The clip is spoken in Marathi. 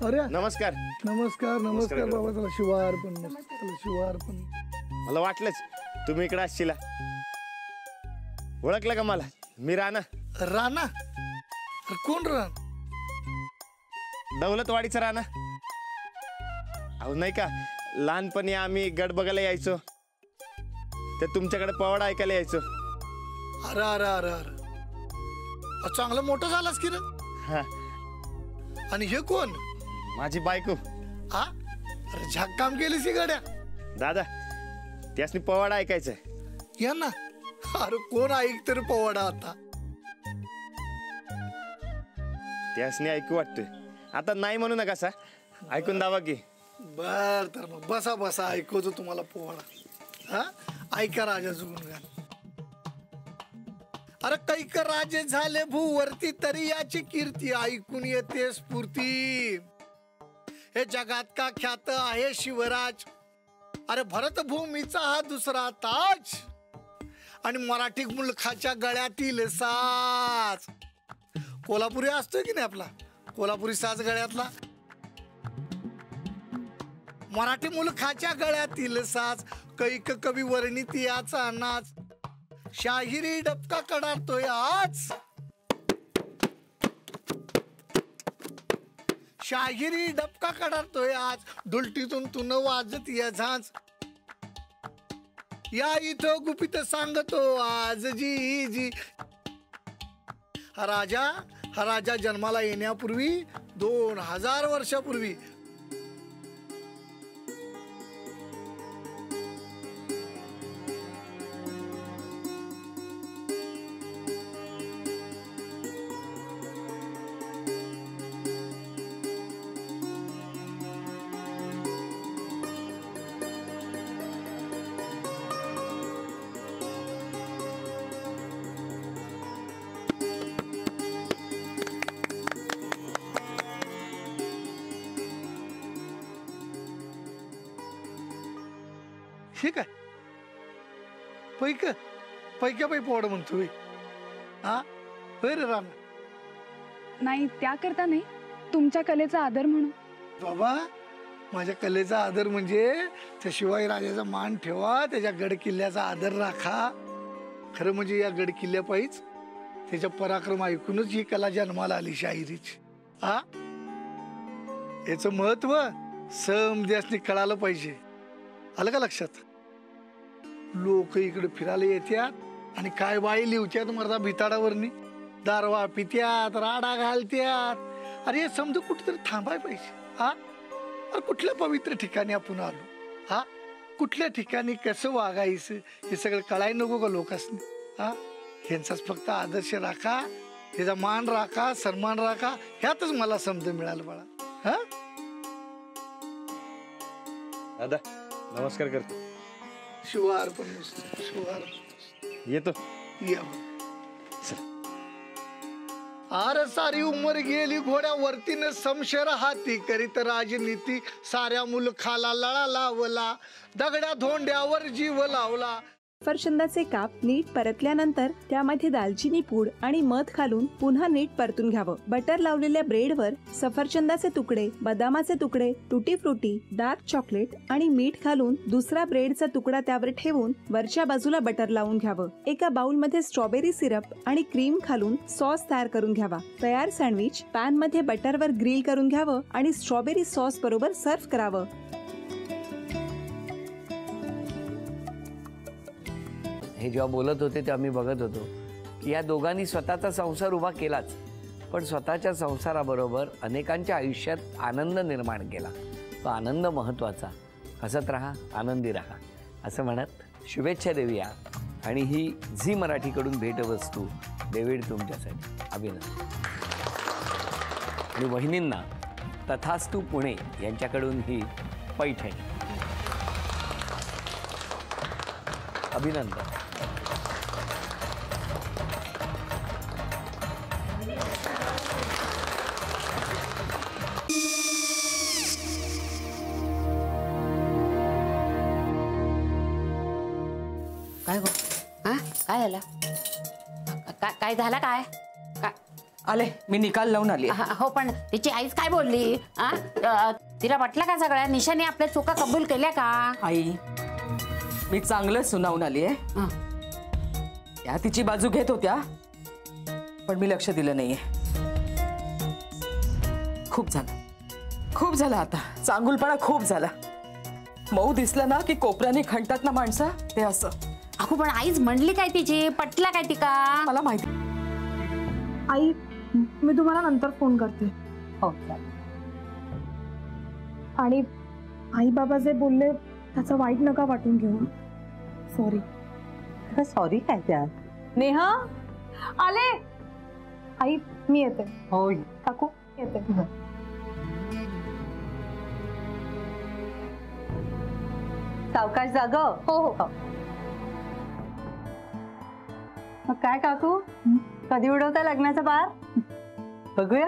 अरे नमस्कार. नमस्कार नमस्कार बाबा. चला शिवार पण चला शिवार पण. मला वाटलंच तुम्ही इकडे असशीला. ओळखलं का मला? मी राणा. राणा? कोण राणा? दौलतवाडीचा राणा. अहो नाही का, लहानपणी आम्ही गड बघायला यायचो, ते तुमच्याकडे पवाडा ऐकायला यायचो. अरे अरे अरे अरे, चांगलं मोठं झालास की रे. हा. आणि हे कोण? माझी बायको. हा? अरे झाकाम केलीस की गड्या. दादा त्यासनी पवाडा ऐकायचंय. या ना. अरे कोण ऐक तरी पवाडा आता. त्यासनी ऐकू वाटतोय. आता नाही म्हणू नका सा, ऐकून दावा की. बर तर मग बसा बसा, ऐकवतो तुम्हाला पोवाडा. हा, ऐका राजाचं गुणगान. अरे कैक राजे झाले भूवरती, तरी याची कीर्ती ऐकून येते स्फूर्ती. हे जगात का ख्यात आहे शिवराज, अरे भरत भूमीचा हा दुसरा ताज, आणि मराठी मुलखाच्या गळ्यातील साज. कोल्हापुरी असतोय की नाही आपला, कोल्हापुरी साज गळ्यातला. मराठी मुलखाच्या गळ्यातील साज, कैक कवी वर्णित याचा नाच. शाहिरी डबका कडारतोय आज, शाहिरी डबका कडारतोय आज. दुलटीतून तुन वाजत या झांज, या इथं गुपित सांगतो आज जी जी. हा राजा जन्माला येण्यापूर्वी 2000 वर्षापूर्वी ठीक आहे. पैक्या पै पोवाडा म्हणतोय. हा होय रे राम. नाही त्याकरता नाही, तुमच्या कलेचा आदर म्हणून. बाबा माझ्या कलेचा आदर म्हणजे त्या शिवाजी राजाचा मान ठेवा, त्याच्या गड किल्ल्याचा आदर राखा. खरं म्हणजे या गड किल्ल्या पायीच त्याच्या पराक्रम ऐकूनच ही कला जन्माला आली शाहिरीची. हा, याच महत्व समजासनी कळालं पाहिजे. आलं का लक्षात? लोक इकडे फिरायला येत्यात आणि काय बाई लिवत्यात मर्दा भिताडावरनी, दारवा पित्यात, राडा घालत्यात. अरे समजा कुठेतरी थांबाय पाहिजे. हा, अरे कुठल्या पवित्र ठिकाणी आपण आलो, हा कुठल्या ठिकाणी कसं वागायचं हे सगळं कळाय नको का लोकांनी? हा, ह्यांचाच फक्त आदर्श राखा, त्याचा मान राखा, सन्मान राखा, ह्यातच मला समज मिळालं बाळा. हा दादा नमस्कार करतो. शिवार पण शिवार येतो. या. अरे सारी उमर गेली घोड्यावरती न समशेर हाती, करीत राजनीती साऱ्या मुलखाला लळा लावला, दगड्या धोंड्यावर जीव लावला. सफरचंदाचे काप नीट परतल्यानंतर त्यामध्ये दालचिनी पूड आणि मध घालून पुन्हा नीट परतून घ्यावं. बटर लावलेल्या ब्रेडवर सफरचंदाचे तुकडे, बदामाचे तुकडे, टुटी फ्रुटी, डार्क चॉकलेट आणि मीठ घालून दुसरा ब्रेडचा तुकडा त्यावर ठेवून वरच्या बाजूला बटर लावून घ्यावं. एका बाउलमध्ये स्ट्रॉबेरी सिरप आणि क्रीम घालून सॉस तयार करून घ्यावा. तयार सँडविच पॅन मध्ये बटरवर ग्रिल करून घ्यावं आणि स्ट्रॉबेरी सॉस बरोबर सर्व्ह करावं. हे जेव्हा बोलत होते तेव्हा मी बघत होतो की या दोघांनी स्वतःचा संसार उभा केलाच, पण स्वतःच्या संसाराबरोबर अनेकांच्या आयुष्यात आनंद निर्माण केला. तो आनंद महत्त्वाचा. हसत राहा, आनंदी राहा असं म्हणत शुभेच्छा देऊया. आणि ही झी मराठीकडून भेटवस्तू डेव्हिड तुमच्यासाठी. अभिनंदन. आणि वहिनींना तथास्तू पुणे यांच्याकडून ही पैठणी. अभिनंदन. काय गो? हा काय झालं? काय झालं? काय आले, मी निकाल लावून आली. हो, पण तिची आईच काय बोलली? तिला वाटलं का सगळ्या निशाने आपल्या चुका कबूल केल्या का? आई, मी चांगलं सुनावून आली आहे. त्या तिची बाजू घेत होत्या, पण मी लक्ष दिलं नाहीये. खूप झालं आता. चांगुलपणा खूप झाला. मऊ दिसलं ना की कोपऱ्याने खणतात ना माणसं, ते असं. अगो, पण आईच म्हणली काय तिची? पटला काय ती का? मला माहिती. आई, मी तुम्हाला नंतर फोन करते. हो. आणि आई बाबा जे बोलले त्याचं वाईट नका वाटून घेऊ. सॉरी. सॉरी काय त्या? नेहा आले. आई, मी येते. हो काकू येते. सावकाश जाग. हो हो. मग काय काकू, कधी उडवता लग्नाचा बार? बघूया.